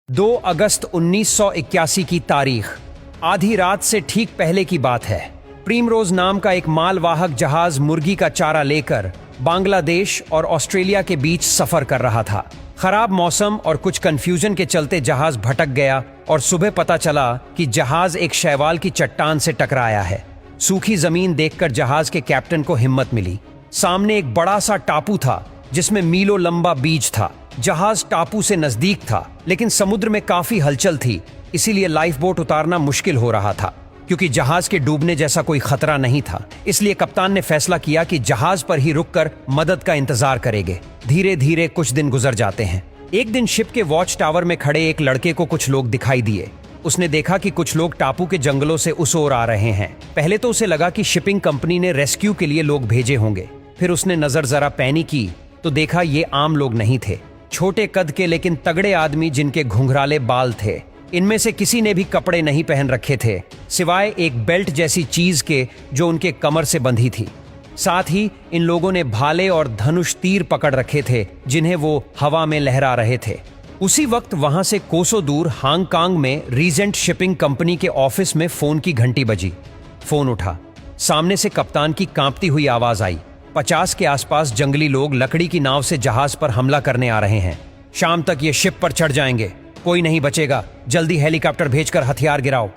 2 अगस्त 1981 की तारीख, आधी रात से ठीक पहले की बात है। प्रिमरोज नाम का एक मालवाहक जहाज मुर्गी का चारा लेकर बांग्लादेश और ऑस्ट्रेलिया के बीच सफर कर रहा था। खराब मौसम और कुछ कंफ्यूजन के चलते जहाज भटक गया और सुबह पता चला कि जहाज एक शैवाल की चट्टान से टकराया है। सूखी जमीन देखकर जहाज के कैप्टन को हिम्मत मिली। सामने एक बड़ा सा टापू था जिसमें मीलों लंबा बीच था। जहाज टापू से नजदीक था, लेकिन समुद्र में काफी हलचल थी, इसीलिए लाइफ बोट उतारना मुश्किल हो रहा था। क्योंकि जहाज के डूबने जैसा कोई खतरा नहीं था, इसलिए कप्तान ने फैसला किया कि जहाज पर ही रुककर मदद का इंतजार करेंगे। धीरे धीरे कुछ दिन गुजर जाते हैं। एक दिन शिप के वॉच टावर में खड़े एक लड़के को कुछ लोग दिखाई दिए। उसने देखा कि कुछ लोग टापू के जंगलों से उस ओर आ रहे हैं। पहले तो उसे लगा कि शिपिंग कंपनी ने रेस्क्यू के लिए लोग भेजे होंगे। फिर उसने नजर जरा पैनी की तो देखा ये आम लोग नहीं थे। छोटे कद के लेकिन तगड़े आदमी जिनके घुंघराले बाल थे। इनमें से किसी ने भी कपड़े नहीं पहन रखे थे, सिवाय एक बेल्ट जैसी चीज के जो उनके कमर से बंधी थी। साथ ही इन लोगों ने भाले और धनुष तीर पकड़ रखे थे, जिन्हें वो हवा में लहरा रहे थे। उसी वक्त वहां से कोसों दूर हांगकांग में रीजेंट शिपिंग कंपनी के ऑफिस में फोन की घंटी बजी। फोन उठा। सामने से कप्तान की कांपती हुई आवाज आई। 50 के आसपास जंगली लोग लकड़ी की नाव से जहाज पर हमला करने आ रहे हैं। शाम तक ये शिप पर चढ़ जाएंगे, कोई नहीं बचेगा। जल्दी हेलीकॉप्टर भेजकर हथियार गिराओ।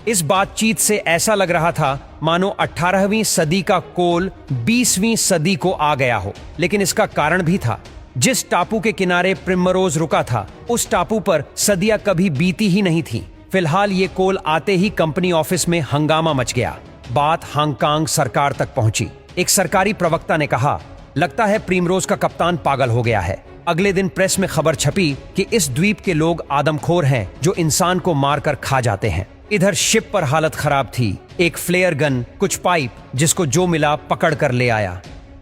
इस बातचीत से ऐसा लग रहा था मानो 18वीं सदी का कोल 20वीं सदी को आ गया हो। लेकिन इसका कारण भी था। जिस टापू के किनारे प्रिमरोज रुका था, उस टापू पर सदियां कभी बीती ही नहीं थी। फिलहाल ये कोल आते ही कंपनी ऑफिस में हंगामा मच गया। बात हांगकांग सरकार तक पहुंची। एक सरकारी प्रवक्ता ने कहा, लगता है प्रिमरोज का कप्तान पागल हो गया है। अगले दिन प्रेस में खबर छपी कि इस द्वीप के लोग आदमखोर हैं जो इंसान को मारकर खा जाते हैं। इधर शिप पर हालत खराब थी। एक फ्लेयर गन, कुछ पाइप, जिसको जो मिला पकड़ कर ले आया।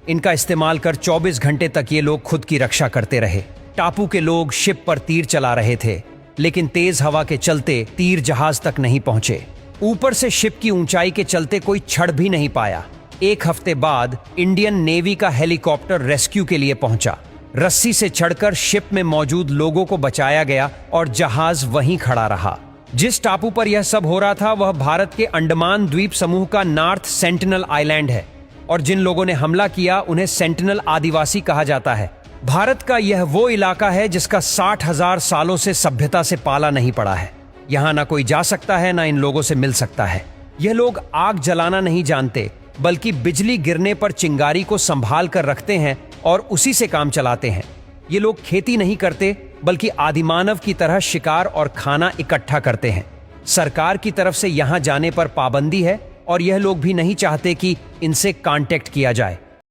इनका इस्तेमाल कर 24 घंटे तक ये लोग खुद की रक्षा करते रहे। टापू के लोग शिप पर तीर चला रहे थे, लेकिन तेज हवा के चलते तीर जहाज तक नहीं पहुंचे। ऊपर से शिप की ऊंचाई के चलते कोई छड़ भी नहीं पाया। एक हफ्ते बाद इंडियन नेवी का हेलीकॉप्टर रेस्क्यू के लिए पहुंचा। रस्सी से चढ़कर शिप में मौजूद लोगों को बचाया गया और जहाज वहीं खड़ा रहा। जिस टापू पर यह सब हो रहा था वह भारत के अंडमान द्वीप समूह का नॉर्थ सेंटिनल आइलैंड है, और जिन लोगों ने हमला किया उन्हें सेंटिनल आदिवासी कहा जाता है। भारत का यह वो इलाका है जिसका 60,000 सालों से सभ्यता से पाला नहीं पड़ा है। यहाँ ना कोई जा सकता है, ना इन लोगों से मिल सकता है। यह लोग आग जलाना नहीं जानते, बल्कि बिजली गिरने पर चिंगारी को संभाल कर रखते हैं और उसी से काम चलाते हैं। ये लोग खेती नहीं करते, बल्कि आदिमानव की तरह शिकार और खाना इकट्ठा करते हैं। सरकार की तरफ से यहाँ जाने पर पाबंदी है और यह लोग भी नहीं चाहते कि इनसे कांटेक्ट किया जाए।